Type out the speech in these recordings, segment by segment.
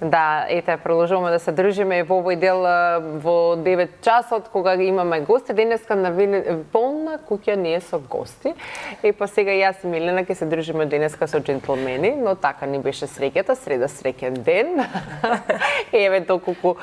Да, ете, продолжуваме да се дружиме во овој дел во 9 часот, кога имаме гости. Денеска на полна куќа ние со гости. И па сега јас и Милена ќе се дружиме денеска со джентлмени, но така ни беше среќата, среда среќен ден. Еве доколку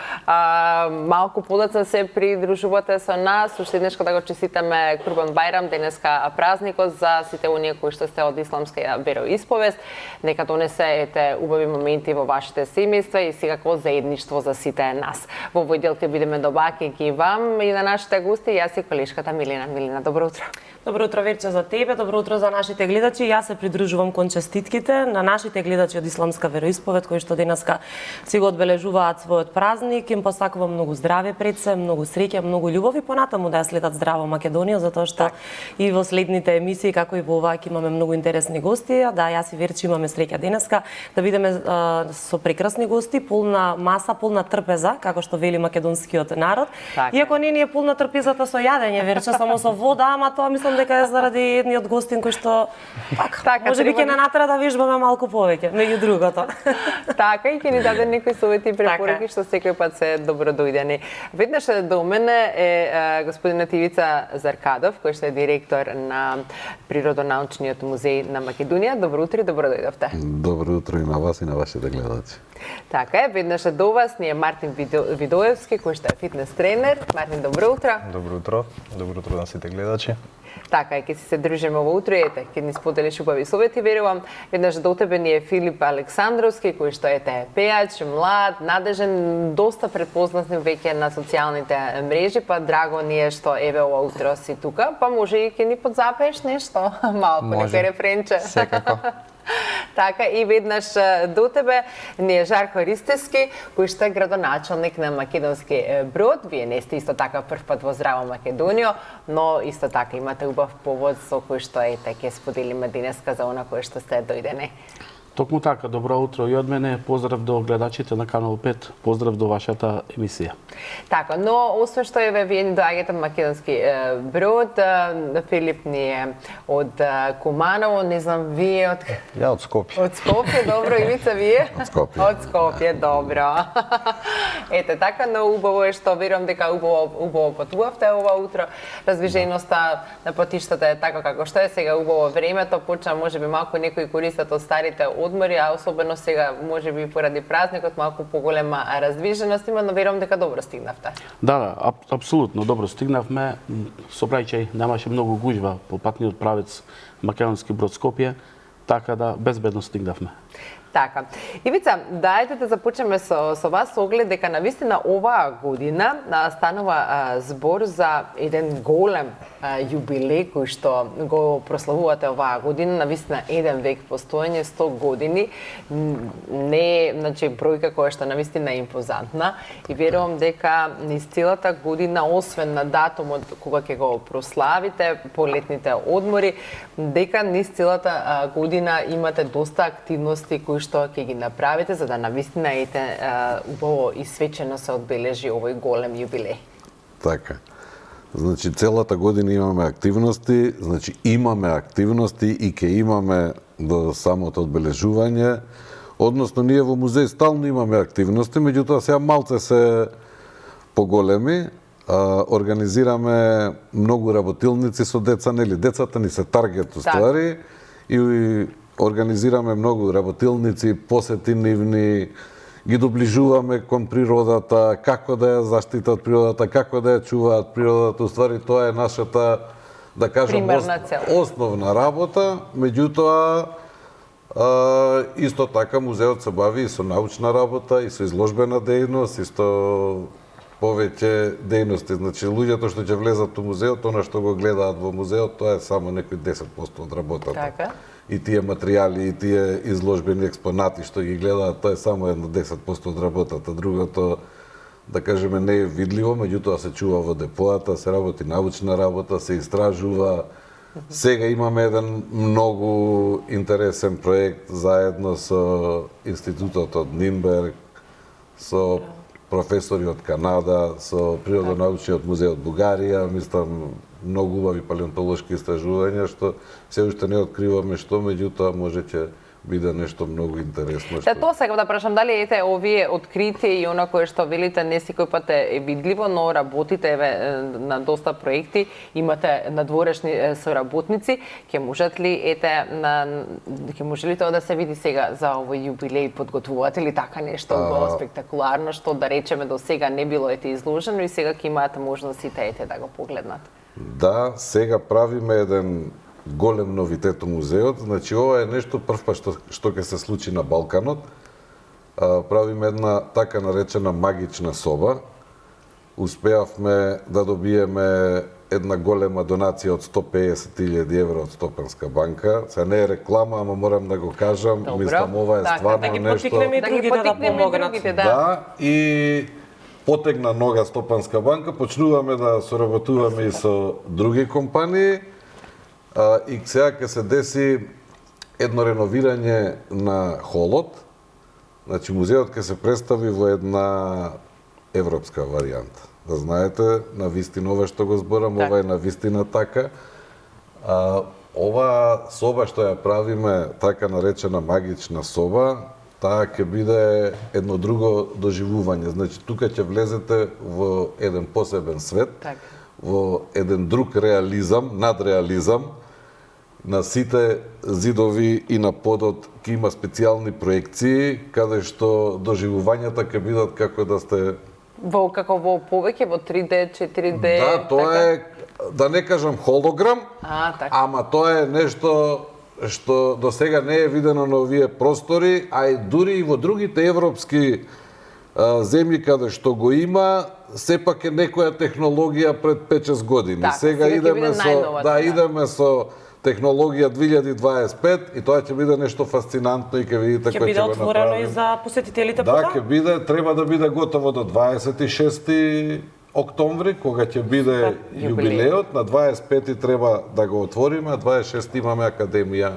малку подоцна се придружувате со нас, уште еднешка да го честитаме Курбан Бајрам, денеска празникот за сите оние кои што сте од исламска вероисповест. Нека донесе ете убави моменти во вашите семејства и секако заедништво за сите нас. Во овој дел ќе бидеме добаќајќи вам и на нашите гости, јас и колешката Милена. Милена, добро утро. Добро утро, Верче, за тебе, добро утро за нашите гледачи. Јас се придружувам кон честитките на нашите гледачи од исламска вероисповед кои што денеска си го одбележуваат својот празник. Им посакувам многу здраве пред се, многу среќа, многу љубов и понатаму да ја следат здраво Македонија, затоа што и во следните емисии како и во оваа имаме многу интересни гости. Да, јас и Верче имаме среќа денеска да бидеме со прекрасни гости, полна маса, полна трпеза, како што вели македонскиот народ. Иако не ни е полна трпезата со јадење, Верче, само со вода, ама тоа мислам дека е заради едниот гостин кој што можеби ќе натера да вежбаме малку повеќе, меѓу другото. Така и ќе ни даде некои совети и препораки што секој пат се добро дојдени. Веднаш до мене е господинот Ивица Заркадов, кој што е директор на Природонаучниот музеј на Македонија. Добро утро и добро дојдовте. Добро утро и на вас и на вашите гледачи. Така е, веднаш до вас ни е Мартин Видоевски, кој што е фитнес тренер. Мартин, добро утро. Добро утро. Добро утро на сите гледачи. Така е, ќе се дружиме во утро, ете, ќе ни споделиш убави совети, верувам. Веднаш до тебе ни е Филип Александровски, кој што е пејач, млад, надежен, доста препознат веќе на социјалните мрежи, па драго ни е што еве ова утро си тука, па може и ќе ни подзапееш нешто, малку некој рефренче. Секако. Така, и веднаш до тебе ни е Жарко Ристевски, кој што е градоначалник на Македонски Брод. Вие не сте исто така прв пат во Здраво Македонија, но исто така имате убав повод со кој што ете ќе споделиме денеска за она кое што сте дојдени. Токму така, добро утро и од мене, поздрав до гледачите на Канал 5, поздрав до вашата емисија. Така, но освен што еве вие ни доаѓате од Македонски Брод, Филип ни е од Куманово, не знам вие од Ја од Скопје. Од Скопје, добро, Ивица вие? Од Скопје. Од Скопје, добро. Ете така, но убаво е што верувам дека убаво патувавте ова утро. Раздвиженоста на патиштата е така како што е сега, убаво времето, почна можеби малку некои користат од старите одмори, а особено сега можеби поради празникот малку поголема раздвиженост има, но верувам дека добро стигнавте. Да, апсолутно добро стигнавме. Собрајчај немаше многу гужва по патниот правец Македонски Брод Скопје, така да безбедно стигнавме. Така. Ивица, дајте да започнеме со вас со оглед дека навистина оваа година станува збор за еден голем јубилеј кој што го прославувате оваа година, навистина еден век постоење, 100 години. Не е, значи, бројка која што навистина е импозантна и верувам дека низ целата година, освен на датумот кога ќе го прославите, по летните одмори, дека низ целата година имате доста активности кои што ќе ги направите за да навистина ете убаво и свечено се одбележи овој голем јубилеј. Така. Значи целата година имаме активности, значи имаме активности и ќе имаме до самото одбележување. Односно ние во музеј стално имаме активности, меѓутоа сега малце се поголеми. Организираме многу работилници со деца, нели децата ни се таргет уствари и организираме многу работилници, посети нивни, ги доближуваме кон природата, како да ја заштитат природата, како да ја чуваат природата. Уствари тоа е нашата, да кажам, основна работа. Меѓутоа, исто така музеот се бави и со научна работа, и со изложбена дејност, и со повеќе дејности. Значи, луѓето што ќе влезат во музеот, она што го гледаат во музеот, тоа е само некои 10% од работата. Така. И тие материјали, и тие изложбени експонати што ги гледаат, тоа е само едно 10% од работата. Другото, да кажеме, не е видливо, меѓутоа се чува во депоата, се работи научна работа, се истражува. Сега имаме еден многу интересен проект заедно со Институтот од Нинберг, со професори од Канада, со Природонаучниот музеј од Бугарија, мислам, многу убави палеонтолошки истражувања што се уште не откриваме што, меѓутоа можеќе биде нешто многу интересно. Да, тоа сега да прашам, дали ете овие откритија и она кое што велите не секој пат е видливо, но работите на доста проекти, имате надворешни соработници, ќе можат ли ќе може ли тоа да се види сега за овој јубилеј, подготвувате ли така нешто спектакуларно што да речеме до сега не било изложено и сега ќе имаат можност сите да го погледнат? Да, сега правиме еден голем новитет у музеот, значи ова е нешто првпат што ќе се случи на Балканот. Правиме една така наречена магична соба. Успеавме да добиеме една голема донација од 150.000 евро од Стопанска банка. Се не е реклама, ама морам да го кажам, мислам ова е стварно да ги нешто. потикнеме и другите да помогнат. Да, и потегна нога Стопанска банка, почнуваме да соработуваме и со други компании. И сега ќе се деси едно реновирање на холот. Значи музеот ќе се представи во една европска варијанта. Да знаете, на вистина ова што го зборам, ова е на вистина така. Ова соба што ја правиме, така наречена магична соба, таа ќе биде едно друго доживување. Значи тука ќе влезете во еден посебен свет, во еден друг реализам, надреализам. На сите зидови и на подот ќе има специјални проекции, каде што доживувањата ќе бидат како да сте во повеќе во 3D, 4D. Да, тоа е, да не кажам холограм, ама тоа е нешто што до сега не е видено на овие простори, а и дури и во другите европски земји каде што го има, сепак е некоја технологија пред 5-6 години. Сега идеме со технологија 2025 и тоа ќе биде нешто фасцинантно и ќе видите кој ќе го направи. Ќе биде отворено и за посетителите Да, ќе биде, треба да биде готово до 26 октомври, кога ќе биде јубилеот, на 25 треба да го отвориме, а 26 имаме академија.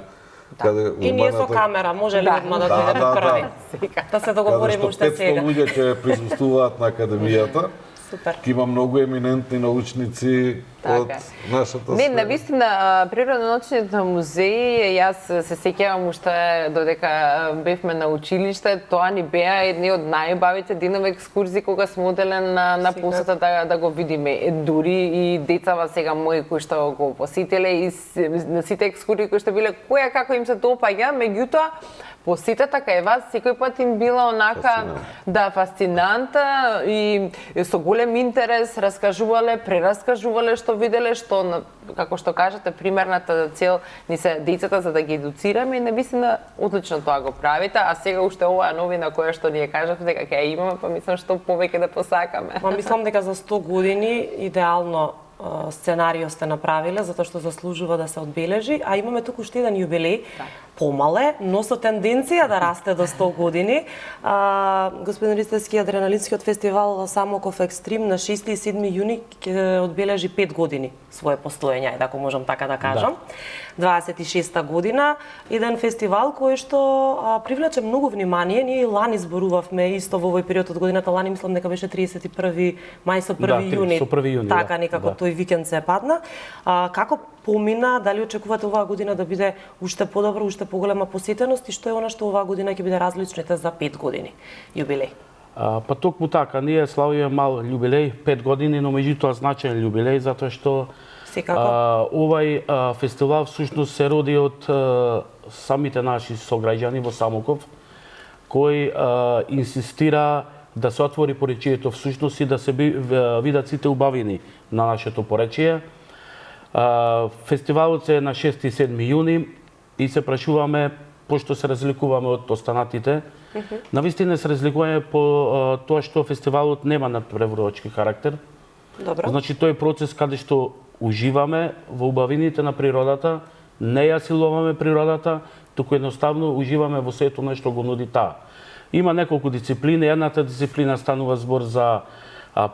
И ние со камера, може ли одма да дојдеме први? Да се договориме уште сега. 500 луѓе ќе присуствуваат на академијата. Супер. Ке има многу еминентни научници од нашата сфера. Не, навистина, природно-научниот музеј, јас се сеќавам уште додека бевме на училиште, тоа ни беа едни од најубавите денови екскурзии кога сме оделе на посета да го видиме. Дури и децава сега мои кои што го посетиле и на сите екскурзии кои што биле, која како им се допаѓа, меѓутоа посетата кај вас секој пат им била онака фасцинанта и со голем интерес раскажувале, прераскажувале што виделе, што како што кажете, примерната цел ни се децата за да ги едуцираме и навистина одлично тоа го правите, а сега уште оваа новина која што ние кажавте дека ќе имаме, па мислам што повеќе да посакаме. Ма мислам дека за 100 години идеално сценарио сте направиле, затоа што заслужува да се одбележи, а имаме туку уште еден јубилеј, помале, но со тенденција да расте до 100 години. Господин Ристевски, адреналинскиот фестивал Самоков Екстрим на 6 и 7 јуни ќе одбележи 5 години свое постоење, ако можам така да кажам. 26-та година, еден фестивал кој што привлече многу внимание. Ние и лани зборувавме исто во овој период од годината, лани мислам дека беше 31 мај со 1 јуни. Со 1 јуни. Така некако тој викенд се падна. Како помина, дали очекувате оваа година да биде уште подобро, уште поголема посетеност и што е она што оваа година ќе биде различните за 5 години јубилеј? Па токму така, ние славиме мал јубилеј, 5 години, но меѓутоа значаен јубилеј затоа што овај фестивал всушност се роди од самите наши сограѓани во Самоков, кој инсистира да се отвори поречието всушност и да се видат сите убавини на нашето поречие. Фестивалот е на 6 и 7 јуни и се прашуваме, пошто се разликуваме од останатите, навистина се разликуваме по тоа што фестивалот нема надпреварувачки карактер. Добро. Значи тој процес каде што уживаме во убавините на природата, не ја силуваме природата, туку едноставно уживаме во сето нешто го нуди таа. Има неколку дисциплини, едната дисциплина станува збор за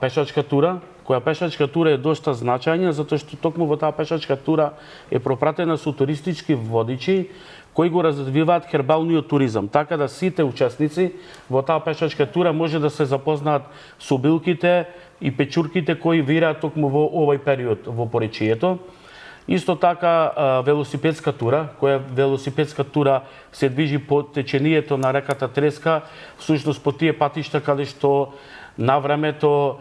пешачка тура, која пешачка тура е доста значајна, затоа што токму во таа пешачка тура е пропратена со туристички водичи кои го развиваат хербалниот туризам, така да сите учесници во таа пешачка тура може да се запознаат со билките и печурките кои вираат токму во овој период во поречието. Исто така велосипедска тура, која велосипедска тура се движи по течението на реката Треска, всушност по тие патишта каде што на времето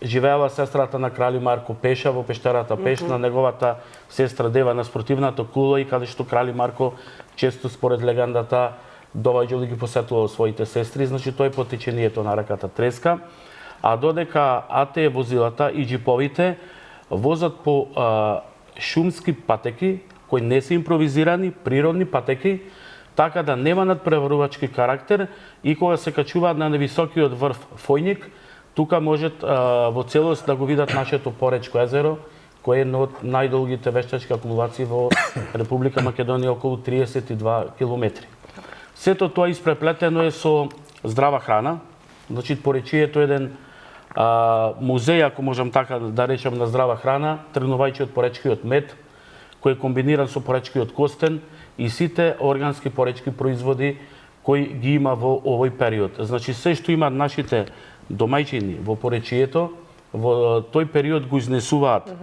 живеела сестрата на Крали Марко Пеша во пештарата Пеш, на неговата сестра дева на спортивната кула и каде што Крали Марко често според легендата доваѓал да ги посетувал своите сестри, значи тој по течението на реката Треска, а додека АТ возилата и джиповите возат по шумски патеки кои не се импровизирани, природни патеки, така да нема надпреварувачки карактер и кога се качуваат на невисокиот врв Фојник, тука можат во целост да го видат нашето Поречко езеро, кое е едно од најдолгите вештачки акумулации во Република Македонија, околу 32 километри. Сето тоа испреплетено е со здрава храна, значи Поречието е еден музеј, ако можам така да речем, на здрава храна, тргнувајќи од поречкиот мед, кој е комбиниран со поречкиот костен и сите органски поречки производи кои ги има во овој период. Значи се што имаат нашите домајчини во Поречието, во тој период го изнесуваат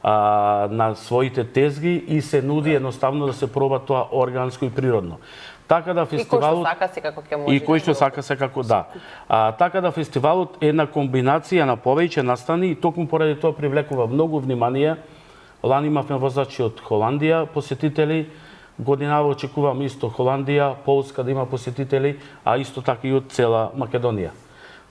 на своите тезги и се нуди едноставно да се проба тоа органско и природно. Така да фестивалот и кој што сака секако ќе може. И кој што сака секако да. Така да фестивалот е една комбинација на повеќе настани и токму поради тоа привлекува многу внимание. Лани имавме возачи од Холандија посетители, годинава очекувам исто Холандија, Полска да има посетители, а исто така и од цела Македонија.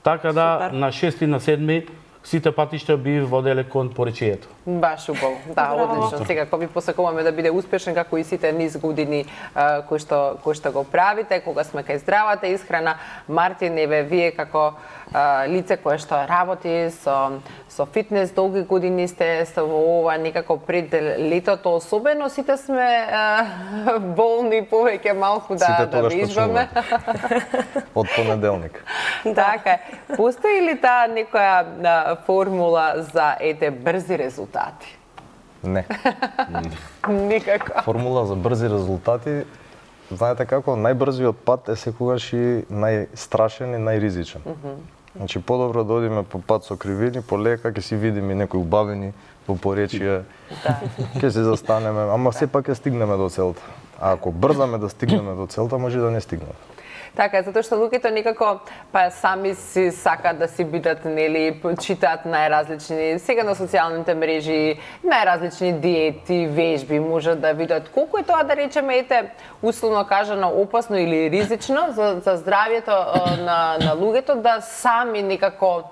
Така да Супер. на 6 и на 7 сите патишта би воделе кон Поречието. Баш убаво. Да, одлично. Секако ви посакуваме да биде успешен како и сите низ години кои што го правите, кога сме кај здравата исхрана. Мартин, еве вие како лице кое што работи со фитнес долги години сте во ова некако пред летото, особено сите сме болни повеќе малку да вежбаме. Од понеделник. Така, постои ли таа некоја формула за брзи резултати? Не. Никако. Формула за брзи резултати, знаете како, најбрзиот пат е секогаш и најстрашен и најризичен. Значи, подобро да одиме по пат со кривини, полека, ќе си видиме некои убавени во поречие, ќе се застанеме, ама сепак ќе стигнеме до целта. А ако брзаме да стигнеме до целта, може да не стигнеме. Така, затоа што луѓето некако сами си сакаат да си бидат, нели, читаат најразлични, сега на социјалните мрежи, најразлични диети, вежби, можат да видат колку е тоа, да речеме, условно кажано, опасно или ризично за здравјето на луѓето, да сами некако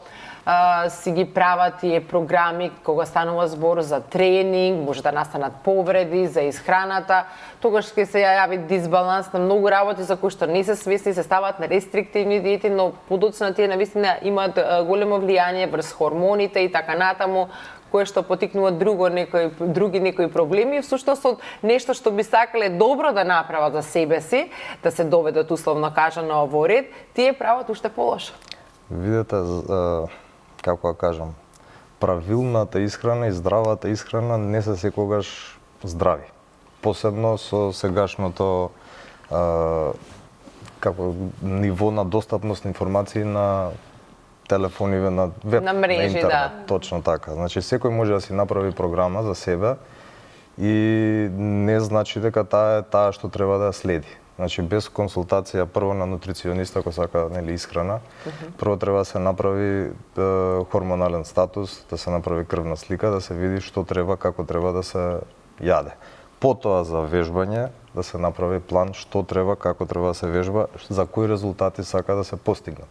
си ги прават тие програми кога станува збор за тренинг, може да настанат повреди, за исхраната, тогаш ќе се јави дисбаланс на многу работи за кои што не се свесни, се ставаат на рестриктивни диети, но подоцна тие навистина имаат големо влијание врз хормоните и така натаму, кое што потикнува други некои проблеми, всушност од нешто што би сакале добро да направат за себе си, да се доведат условно кажано во ред, тие прават уште полошо. Видете, како да кажам, правилната исхрана и здравата исхрана не се секогаш здрави. Посебно со сегашното ниво на достапност на информации на телефониве, на веб, на мрежи, на интернет. да. Точно така. Значи, секој може да си направи програма за себе и не значи дека таа што треба да ја следи. Значи, без консултација прво на нутрициониста кој сака, нели, исхрана, прво треба да се направи хормонален статус, да се направи крвна слика, да се види што треба, како треба да се јаде. Потоа за вежбање, да се направи план што треба, како треба да се вежба, за кои резултати сака да се постигнат.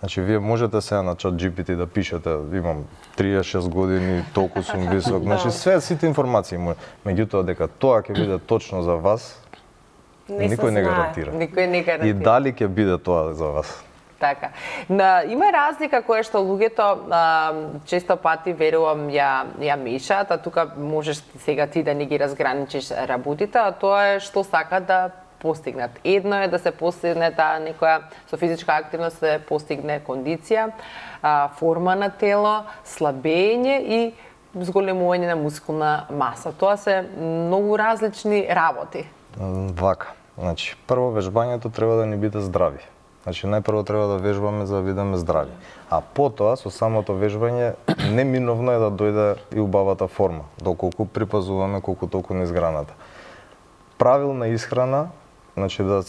Значи, вие можете сега на ChatGPT да пишете, имам 36 години, толку сум висок, значи сите информации може. Меѓутоа, дека тоа ќе биде точно за вас, никој не гарантира. Никој не гарантира. И дали ќе биде тоа за вас? Така. Има разлика која што луѓето често пати, верувам, ја мешаат, а тука можеш сега ти да не ги разграничиш работите, а тоа е што сакаат да постигнат. Едно е да се постигне таа некоја со физичка активност, да се постигне кондиција, форма на тело, слабење и зголемување на мускулна маса. Тоа се многу различни работи. Вака. Значи, прво вежбањето треба да ни биде здрави. Значи најпрво треба да вежбаме за да бидеме здрави. А потоа со самото вежбање неминовно е да дојде и убавата форма, доколку припазуваме колку толку неизграната. Правилна исхрана, значи да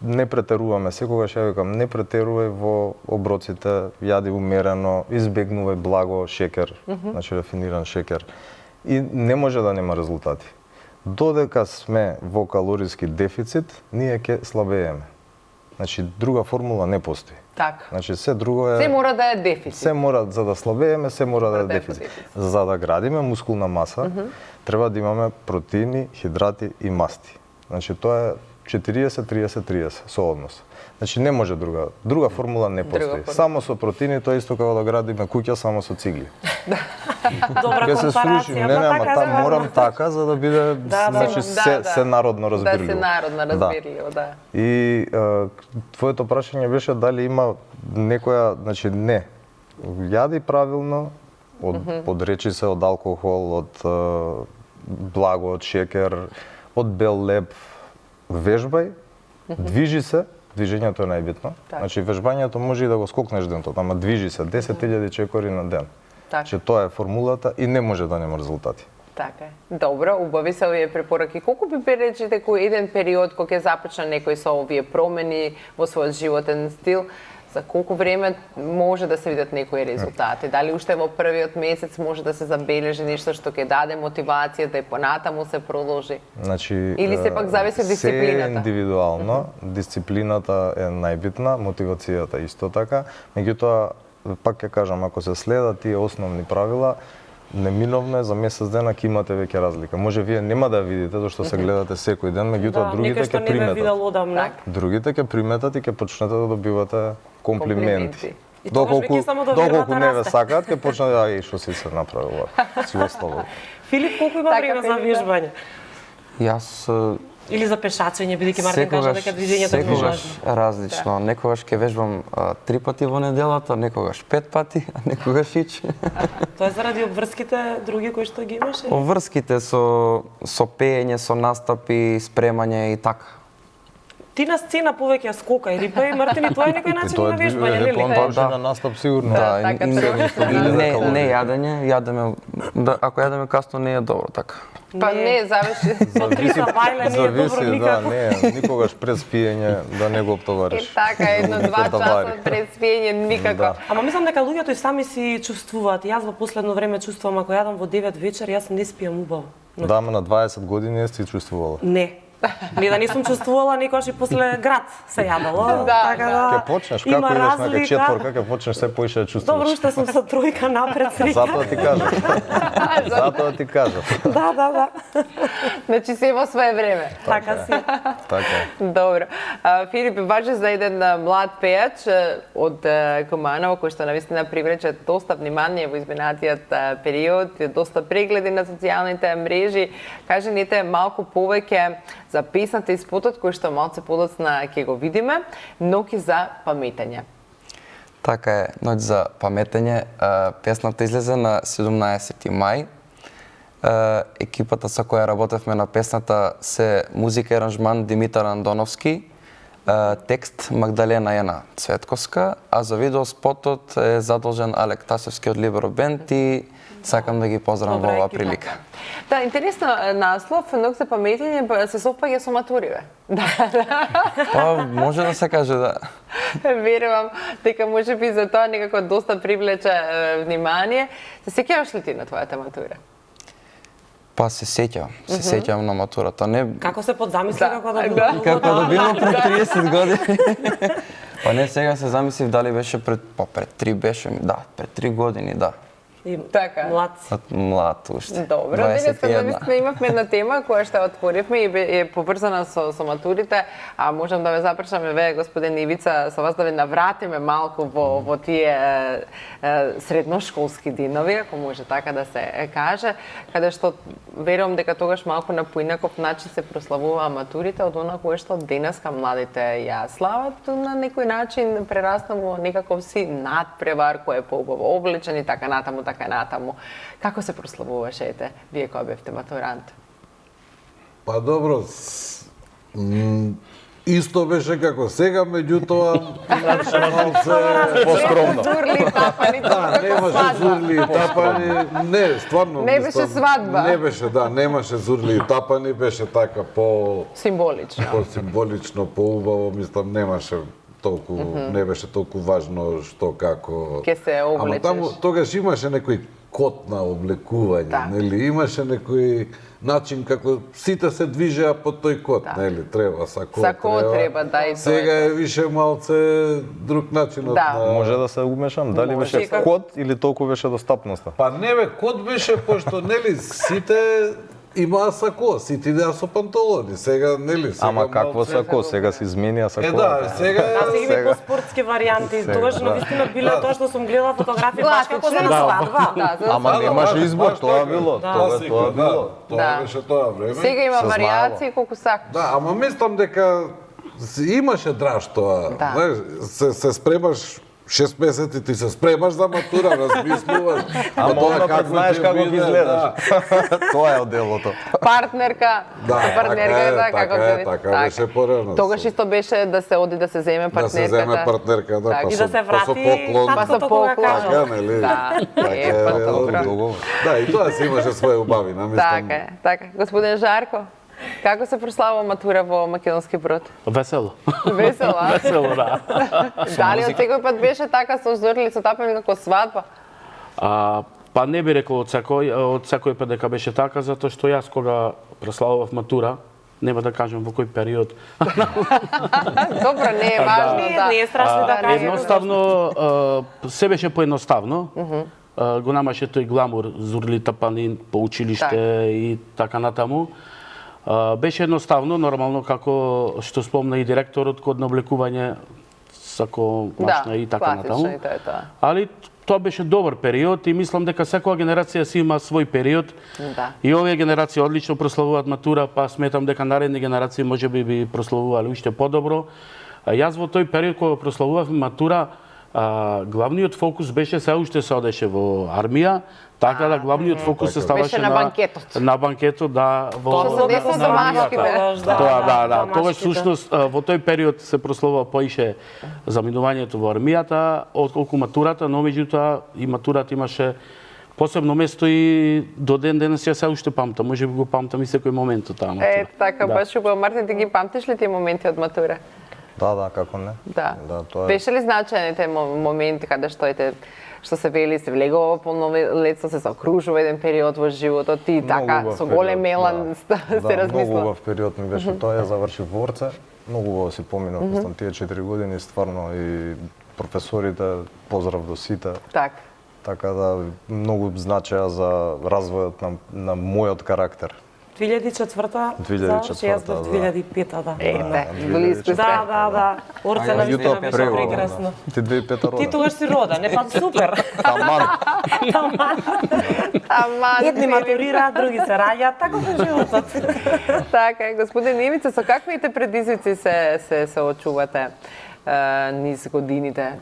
не претеруваме, секогаш ја викам, не претерувај во оброците, јади умерено, избегнувај благо шекер, значи рафиниран шекер. И не може да нема резултати. Додека сме во калориски дефицит, ние ќе слабееме. Значи друга формула не постои. Така. Значи се друго е... Се мора да е дефицит. Се мора, за да слабееме, се мора да е дефицит. За да градиме мускулна маса, треба да имаме протеини, хидрати и масти. Значи тоа е 40-30-30 сооднос. Значи не може друга формула не постои. Само со протеини тоа исто како да градиме куќа само со цигли. Добра Ке се сруши, компарација, не, ама така морам така за да биде значи се народно разбирливо. Да се народно разбирливо, да. И твоето прашање беше дали има некоја, значи не. Јади правилно, одречи се од алкохол, од благо, од шекер, од бел леб, вежбај, движи се, движењето е најбитно. Значи вежбањето може и да го скокнеш денот, ама движи се 10.000 чекори на ден. Че тоа е формулата и не може да нема резултати. Така е. Добро, убави се овие препораки. Колку би речете кој еден период кога ќе започне некој со овие промени во својот животен стил, за колку време може да се видат некои резултати? Дали уште во првиот месец може да се забележи нешто што ќе даде мотивација да и понатаму се продолжи? Значи, или сепак зависи од дисциплината? Се индивидуално, дисциплината е најбитна, мотивацијата исто така. Меѓутоа, пак ќе кажам, ако се следат тие основни правила, неминовно е за месец дена ќе имате веќе разлика. Може вие нема да видите зашто се гледате секој ден, меѓутоа другите ќе приметат. Другите ќе приметат и ќе почнете да добивате комплименти. Доколку не ве сакаат, ќе почнат да што си се направил, си оставил. Филип, колку има време за вежбање? Јас или за пешачење, бидејќи Мартин кажа дека движењето е важно. Секогаш различно. Некогаш ќе вежбам 3 пати во неделата, некогаш 5 пати, а некогаш ич. Тоа е заради обврските други кои што ги имаш? Обврските со пеење, со настапи, спремање и така. Ти на сцена повеќе скока и рипа и Мартин, тоа е некој начин на вежбање, нели? Тоа е на настап сигурно. Да, и не јадеме, ако јадеме касно не е добро така. Па не, зависи. Зависи, да, не, никогаш пред спиење да не го оптовариш. Така, 1-2 часа пред спиење никако. Ама мислам дека луѓето и сами си чувствуваат. Јас во последно време чувствувам ако јадам во 9 вечер, јас не спиам убаво. Да, ама на 20 години си чувствувала. Не. Не да не сум чувствувала никош и после град се јадало. Така ќе почнеш како идеш на четворка, ќе почнеш се поише да чувствуваш. Добро, уште сум со тројка напред среќа. Затоа ти кажав. Да. Значи се во свое време. Така си. Така. Добро. Филип, важи за еден млад пејач од Куманово, кој што навистина привлече доста внимание во изминатиот период, доста прегледи на социјалните мрежи. Кажи ните малку повеќе за песната и спотот кој што малце подоцна ќе го видиме, Ноќ за паметење. Така е, Ноќ за паметење. Песната излезе на 17 мај. Екипата со која работевме на песната се музика и аранжман Димитар Андоновски, текст Магдалена Ена Цветковска, а за видеоспотот е задолжен Алек Тасевски од Либеро Бенд и сакам да ги поздравам во оваа прилика. Да, интересно наслов, Ноќ за паметење се совпаѓа со матуриве. Да. Па може да се каже, да. Верувам дека можеби за тоа некако доста привлече внимание. Се сеќаваш ли ти на твојата матура? Па се сеќавам на матурата. Не Како се подзамисли како да било? Како да било пред 30 години. Па не, сега се замислив дали беше пред 3 беше, да, пред 3 години, да. Така. Млад уште. Добро, денеска навистина имавме една тема која што отворивме и е поврзана со матурите, а можам да ве запрашаме ве, господин Ивица, со вас да ве навратиме малку во тие средношколски динови, ако може така да се каже, каде што верувам дека тогаш малку на поинаков начин се прославуваа матурите од она кое што денеска младите ја слават, на некој начин прерасна во некаков си надпревар кој е поубаво облечен и така натаму. Како се прославуваше вие кога бевте матурант? Па добро, Исто беше како сега, меѓутоа малце Поскромно. Зурли, тапани, да, немаше зурли и тапани. Не, стварно. Не беше свадба. Не беше, да, немаше зурли и тапани, беше така Символично. по-символично, по-убаво, мислам, немаше толку, не беше толку важно што како. Ке се облечеш. Ама таму тогаш имаше некој код на облекување, Да. нели? Имаше некој начин како сите се движеа по тој код, нели? Треба сако. Сако треба, да, и тоа Сега е. е више малце друг начинот Да. на. Може да се умешам, дали Може. беше код или толку беше достапноста? Па не бе, код беше пошто нели сите имаа сако, сите идеа со панталони. Сега нели, сега Ама какво малце- сако? Сега се изменија сако. Да, сега Да, сега има Сега. и по-спортски варијанти. Сега, Тогаш да. навистина биле тоа што сум гледала фотографии баш како за на Класично. свадба. Да, за Ама свадба. немаше баш- избор, баш тоа така. било. Да. Тоа Класика, тоа да. било. Тоа Да. беше тоа време. Сега има Се варијации колку сакаш. Да, ама мислам дека имаше драж тоа. Да. Знаеш, се спремаш 6 месеци, ти се спремаш за матура, размислуваш. Ама тоа онапред знаеш ќе како биде, ги изгледаш. да. Тоа е делото. Партнерка, Да, партнерка така е, да, така како е, ќе така беше порано. Тогаш исто беше да се оди да се земе Да се земе партнерката. партнерка, да, Така. па И да со- се па со врати поклон. Па со таткото кога поклон. кажа. Така, нели? Да, Така е, па е, добро. Долго. Да, и тоа се имаше своје убавина, мислам. Така е, така. Господин Жарко, како се прослава матура во Македонски Брод? Весело. Весело, а? Весело, да. Дали од секој пат беше така со зорли, со тапани како свадба? Па не би рекол од секој пат дека беше така, затоа што јас кога прославував матура, нема да кажам во кој период, Добро, не е важно, да. Не е страшно да кажеме. едноставно се беше поедноставно. Го немаше тој гламур, зурли тапани по училиште Така. и така натаму. Беше едноставно, нормално како што спомна и директорот, код на облекување сако машна и така класично натаму. и тоа е тоа. Али тоа беше добар период и мислам дека секоја генерација си има свој период. Да. И овие генерации одлично прославуваат матура, па сметам дека наредни генерации можеби би прославувале уште подобро. Јас во тој период кога прославував матура, главниот фокус беше се уште се одеше во армија, така да главниот фокус се ставаше Беше на банкетот. На банкетот, да, во Што се десно на домашки, армијата. бе. Тоа, да. Тогаш домашките. всушност во тој период се прославува поише заминувањето во армијата, отколку матурата, но меѓутоа и матурата имаше посебно место и до ден денес ја се уште памтам, можеби го памтам и секој момент од таа матура. Е, така, Да. баш убаво. Мартин, ти ги памтиш ли тие моменти од матура? Да, како не. Да. Да, тоа е. Беше ли значајните моменти каде што се вели, се влегува во полнолетство, се заокружува еден период во животот и така, убав со голем период, елан да. се Да, многу размисла. убав период ми беше тоа, ја завршив во Орце, многу убаво си поминав, мислам, тие 4 години, стварно и професорите, поздрав до сите, Така. така да многу значеа за развојот на мојот карактер. 2004-та, 2004-та, заврши, јас до да. 2005-та, да. Ете, Да, близко сте. Да. Орце на вистина беше прекрасно. Ти 2005 рода. Ти тогаш си роден, не па супер. Таман. Аман, Едни матурираат, други се раѓаат, така е животот. Така е. Господин Ивица, со каквите предизвици се соочувате низ годините?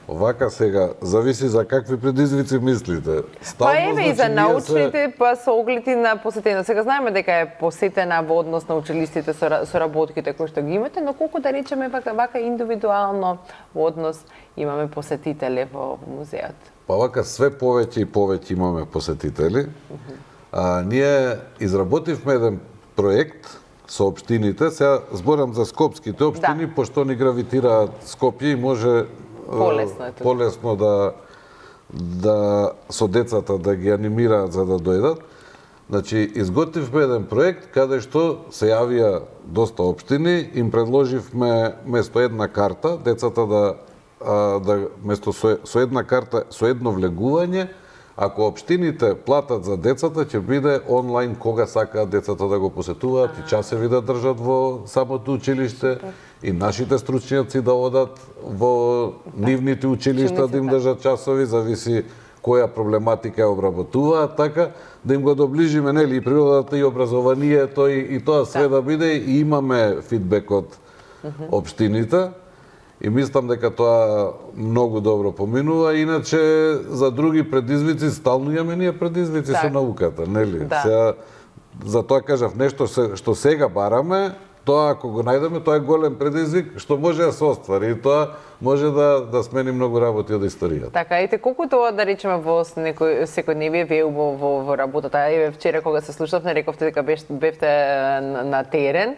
Овака сега, зависи за какви предизвици мислите. Па Ставно, еве и значи, за ние научните, па со огледи на посетено. Сега знаеме дека е посетена во однос на училиштите со работките кои што ги имате, но колку да речеме вака индивидуално во однос имаме посетители во музеот? Па вака све повеќе и повеќе имаме посетители. Ние изработивме еден проект со општините. Сега зборам за скопските општини, пошто ни гравитираат Скопје и може Полесно е тоа. полесно да со децата да ги анимираат за да дојдат. Значи, изготвивме еден проект каде што се јавија доста општини, им предложивме место една карта, децата да место со една карта, со едно влегување, ако општините платат за децата, ќе биде онлайн кога сакаат децата да го посетуваат и часови да држат во самото училиште и нашите стручњаци да одат во нивните училишта да им држат часови, зависи која проблематика ја обработуваат, така да им го доближиме нели и природата и образованието и тоа све да биде и имаме фидбек од општините. И мислам дека тоа многу добро поминува, иначе за други предизвици стално имаме ние предизвици со науката, нели? Да. Сега за тоа кажав нешто што сега бараме, Тоа ако го најдеме, тоа е голем предизвик што може да се оствари и тоа може да смени многу работи од историјата. Така, ете колку тоа да речеме во некој секојдневие вие во работата. Еве вчера кога се слушавме рековте дека бевте на терен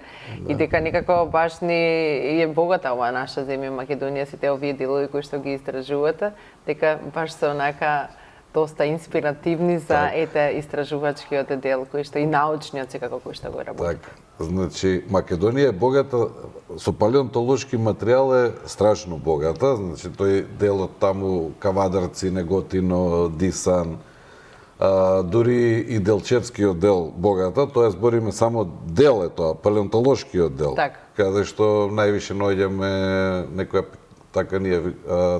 и дека некако баш ни е богата оваа наша земја Македонија, сите овие делови кои што ги истражувате, дека баш се онака доста инспиративни за истражувачкиот дел кој што и научниот секако кој што го работи. Така. Значи Македонија е богата со палеонтолошки материјал, е страшно богата, значи тој делот таму Кавадарци, Неготино, Дисан, дури и Делчевскиот дел богата, тоа збориме само дел е тоа, палеонтолошкиот дел, каде што највише наоѓаме некоја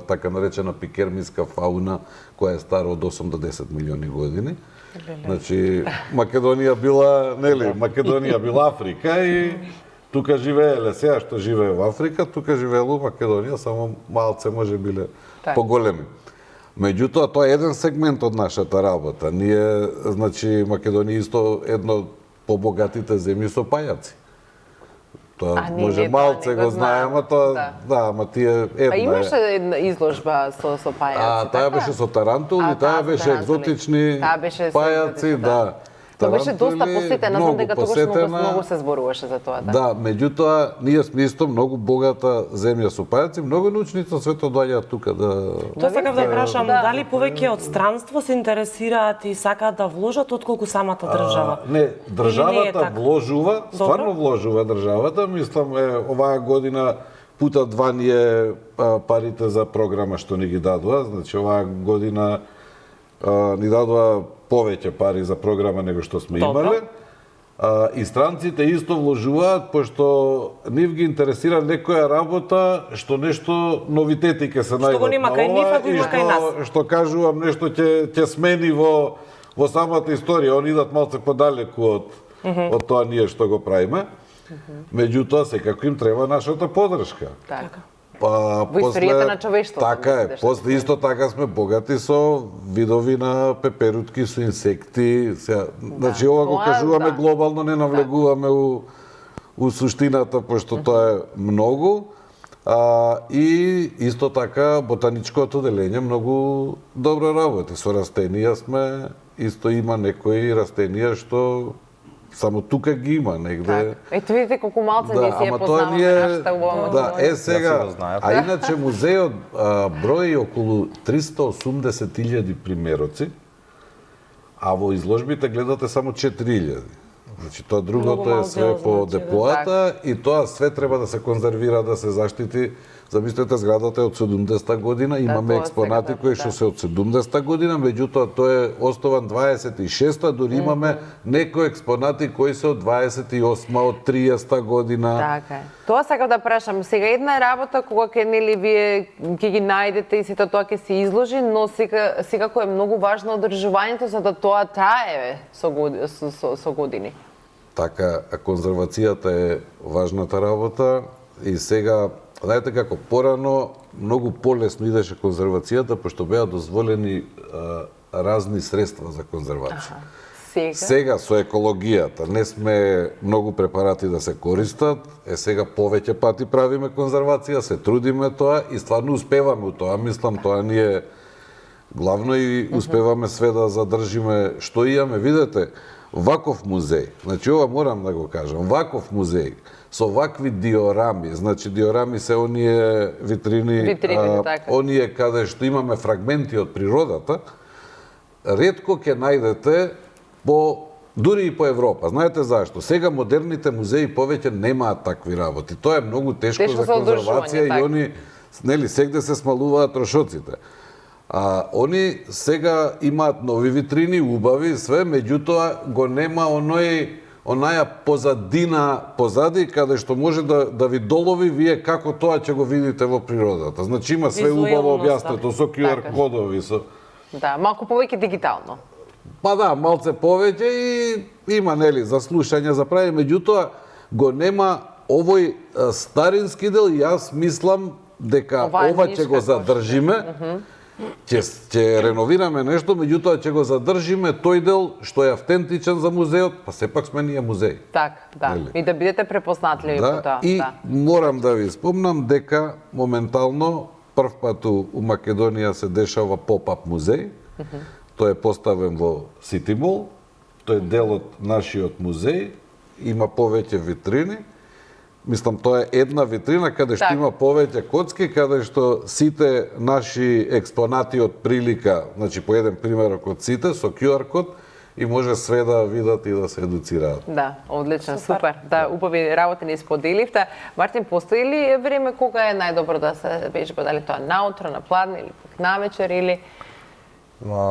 така наречена пикермиска фауна, која е стара од 8 до 10 милиони години. Значи, Македонија била Африка и тука живееле, сега што живее во Африка, тука живеело Македонија, само малце може биле поголеми. Меѓутоа, тоа е еден сегмент од нашата работа. Ние, значи, Македонија исто едно од побогатите земји со пајаци. Тоа може малце го знаеме, тоа ама тие една. Имаше една изложба со пајаци. Таа беше со тарантули, таа беше екзотични пајаци, да. Тоа беше доста посетена, знам дека тогаш многу се зборуваше за тоа. Да, меѓутоа ние сме исто многу богата земја со пајаци, многу научници од светот доаѓаат тука да. Тоа сакав да прашам, дали повеќе од странство се интересираат и сакаат да вложат отколку самата држава? Не, државата вложува, стварно вложува државата, мислам оваа година пута два ни е парите за програма што ни ги дадоа, значи оваа година ни дадоа повеќе пари за програма него што сме имале. И странците исто вложуваат, пошто нив ги интересира некоја работа што нешто новитети ќе се најдат. Што го нема кај нив, а го има кај нас. Што кажувам, нешто ќе смени во самата историја. Они идат малце подалеку од тоа ние што го правиме. Меѓутоа, секако им треба нашата поддршка. Така. Во историјата на човештвото. Така е. После исто така сме богати со видови на пеперутки, со инсекти. Значи, ова го кажуваме глобално, не навлегуваме у суштината, пошто тоа е многу. И исто така ботаничкото оделение многу добро работи. Со растенија сме, исто има некои растенија што само тука ги има негде. Ето видите колку малце ние си ја познаваме нашата убава Македонија. Да, сега, а иначе музеот брои околу 380.000 примероци, а во изложбите гледате само 4.000. Значи, тоа другото е све по депоата и тоа све треба да се конзервира, да се заштити. Замислете, зградата е од 70-та година, имаме експонати кои што се од 70-та година, меѓутоа тој е основан 26-та, дури имаме некои експонати кои се од 28-та, од 30-та година. Така е. Тоа сакав да прашам. Сега една работа кога вие ќе ги најдете и сето тоа ќе се изложи, но секако е многу важно одржувањето за да тоа трае со години. Така, конзервацијата е важната работа и сега знаете како, порано многу полесно идеше конзервацијата, пошто беа дозволени разни средства за конзервација. Сега со екологијата не сме многу препарати да се користат, сега повеќе пати правиме конзервација, се трудиме тоа и стварно успеваме у тоа. Мислам, тоа ни е главно и успеваме све да задржиме што имаме. Видете, ваков музеј, значи ова морам да го кажам, ваков музеј, со вакви диорами, значи диорами се оние витрини, оние каде што имаме фрагменти од природата, ретко ќе најдете дури и по Европа. Знаете зашто? Сега модерните музеи повеќе немаат такви работи. Тоа е многу тешко за конзервација и они, сегде се смалуваат трошоците. Они сега имаат нови витрини, убави, све, меѓутоа го нема онаја позадина позади, каде што може да ви долови вие како тоа ќе го видите во природата. Значи има све убаво објаснето со QR кодови. Да, малку повеќе дигитално. Па да, малце повеќе и има, за слушање, за прави, меѓутоа го нема овој старински дел и јас мислам дека ова ќе го задржиме ќе реновираме нешто, меѓутоа ќе го задржиме тој дел што е автентичен за музеот, па сепак сме ние музеј. Так, да. Нели? И да бидете препознатливи по тоа. И Да. морам да ви спомнам дека моментално прв пат у Македонија се дешава поп-ап музеј. Тој е поставен во Сити Мол. Тој е дел од нашиот музеј, има повеќе витрини. Мислам, тоа е една витрина каде што Так. има повеќе коцки, каде што сите наши експонати од прилика, значи по еден примерок од сите, со QR код, и може све да видат и да се едуцираат. Да, одлично, супер. Да, убави работи ни споделивте. Мартин, постои ли време кога е најдобро да се вежба? Дали тоа наутро, на пладне или пак навечер или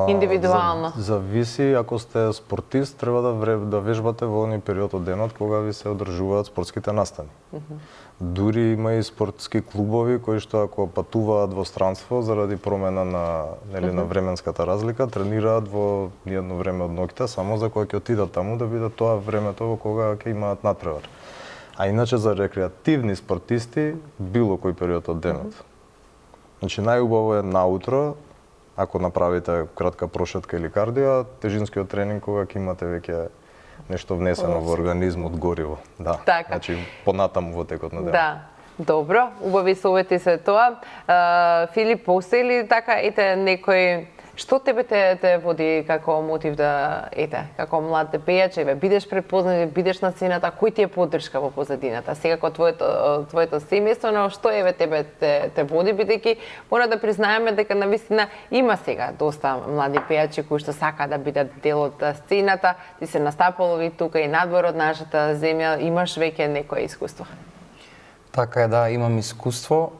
индивидуално? Зависи, ако сте спортист, треба да вежбате во оној период од денот кога ви се одржуваат спортските настани. Дури има и спортски клубови кои што ако патуваат во странство заради промена на временската разлика, тренираат во едно време од ноќта, само за кога ќе отидат таму да видат тоа времето во кога ќе имаат надпревар. А иначе за рекреативни спортисти, било кој период од денот. Значи најубаво е наутро, ако направите кратка прошетка или кардио, тежинскиот тренинг кога ќе имате веќе нешто внесено во организмот, гориво. Да. Така. Значи понатаму во текот на денот. Да. Добро, убави совети се тоа. Филип, постои ли така некој што тебе те води како мотив да како млад пејач, бидеш препознат, бидеш на сцената, кој ти е поддршка во позадината? Секако твоето семејство, но што тебе те води, бидејќи мора да признаеме дека навистина има сега доста млади пејачи кои што сака да бидат дел од сцената. Ти се настапало и тука и надвор од нашата земја, имаш веќе некое искуство. Така е, да, имам искуство.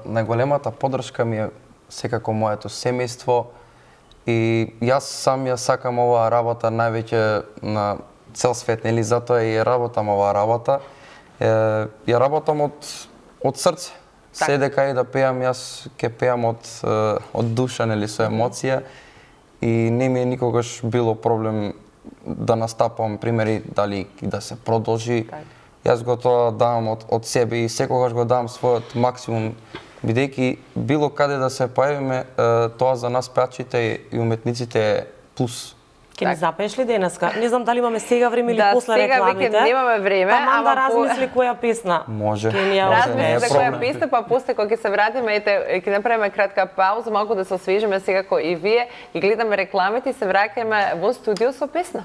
Најголемата поддршка ми е секако моето семејство и јас сам ја сакам оваа работа највеќе на цел свет, нели, затоа и работам оваа работа. Ја работам од срце. Се дека и да пеам, јас ќе пеам од душа, нели, со емоција и не ми е никогаш било проблем да настапам, примери, дали да се продолжи. Јас го тоа давам од себе и секогаш го давам својот максимум, бидејќи било каде да се појавиме, тоа за нас пеачите и уметниците е плюс. Ке ни запееш ли денеска? Не знам дали имаме сега време или после сега рекламите. веќе немаме време, Ама да размисли која песна. Може. Ке ни ја Размисли за која проблем. песна, па после кога ќе се вратиме, ќе направиме кратка пауза, малку да се освежиме секако и вие, и гледаме рекламите и се враќаме во студио со песна.